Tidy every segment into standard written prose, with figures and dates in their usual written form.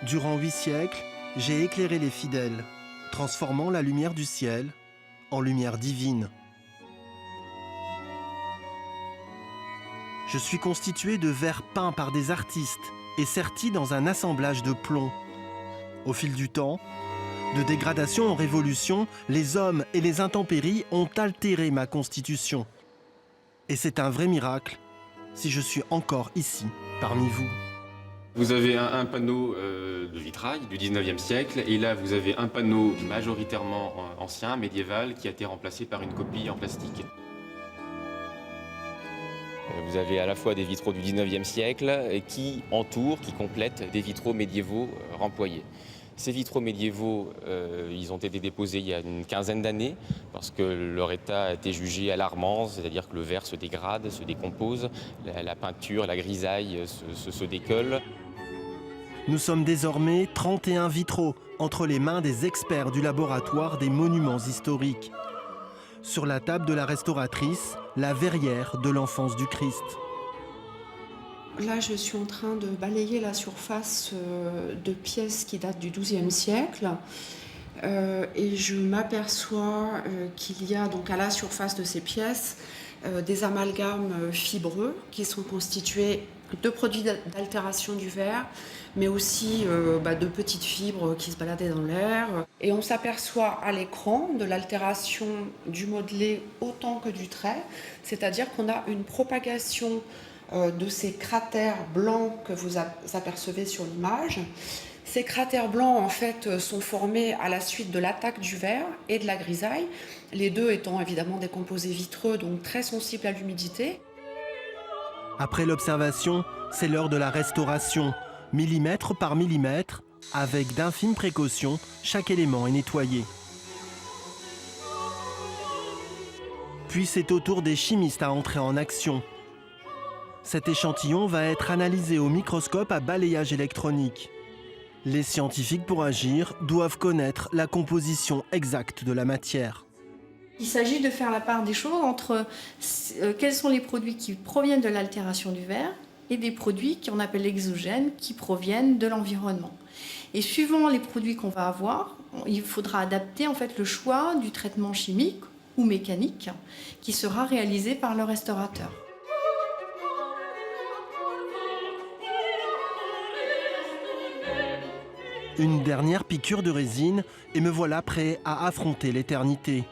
Durant 8 siècles, j'ai éclairé les fidèles, transformant la lumière du ciel en lumière divine. Je suis constitué de verre peint par des artistes et serti dans un assemblage de plomb. Au fil du temps, de dégradation en révolution, les hommes et les intempéries ont altéré ma constitution. Et c'est un vrai miracle si je suis encore ici, parmi vous. Vous avez un panneau de vitrail du 19e siècle, et là vous avez un panneau majoritairement ancien, médiéval, qui a été remplacé par une copie en plastique. Vous avez à la fois des vitraux du 19e siècle qui entourent, qui complètent des vitraux médiévaux remployés. Ces vitraux médiévaux, ils ont été déposés il y a une quinzaine d'années parce que leur état a été jugé alarmant, c'est-à-dire que le verre se dégrade, se décompose, la peinture, la grisaille se décolle. Nous sommes désormais 31 vitraux entre les mains des experts du laboratoire des monuments historiques. Sur la table de la restauratrice, la verrière de l'enfance du Christ. Là, je suis en train de balayer la surface de pièces qui datent du XIIe siècle et je m'aperçois qu'il y a donc à la surface de ces pièces des amalgames fibreux qui sont constitués de produits d'altération du verre, mais aussi de petites fibres qui se baladaient dans l'air. Et on s'aperçoit à l'écran de l'altération du modelé autant que du trait, c'est-à-dire qu'on a une propagation de ces cratères blancs que vous apercevez sur l'image. Ces cratères blancs en fait sont formés à la suite de l'attaque du verre et de la grisaille, les deux étant évidemment des composés vitreux, donc très sensibles à l'humidité. Après l'observation, c'est l'heure de la restauration. Millimètre par millimètre, avec d'infimes précautions, chaque élément est nettoyé. Puis c'est au tour des chimistes à entrer en action. Cet échantillon va être analysé au microscope à balayage électronique. Les scientifiques, pour agir, doivent connaître la composition exacte de la matière. Il s'agit de faire la part des choses entre quels sont les produits qui proviennent de l'altération du verre et des produits qu'on appelle exogènes qui proviennent de l'environnement. Et suivant les produits qu'on va avoir, il faudra adapter en fait le choix du traitement chimique ou mécanique qui sera réalisé par le restaurateur. Une dernière piqûre de résine et me voilà prêt à affronter l'éternité.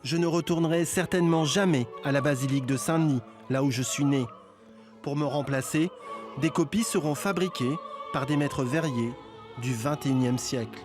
Je ne retournerai certainement jamais à la basilique de Saint-Denis, là où je suis né. Pour me remplacer, des copies seront fabriquées par des maîtres verriers du XXIe siècle.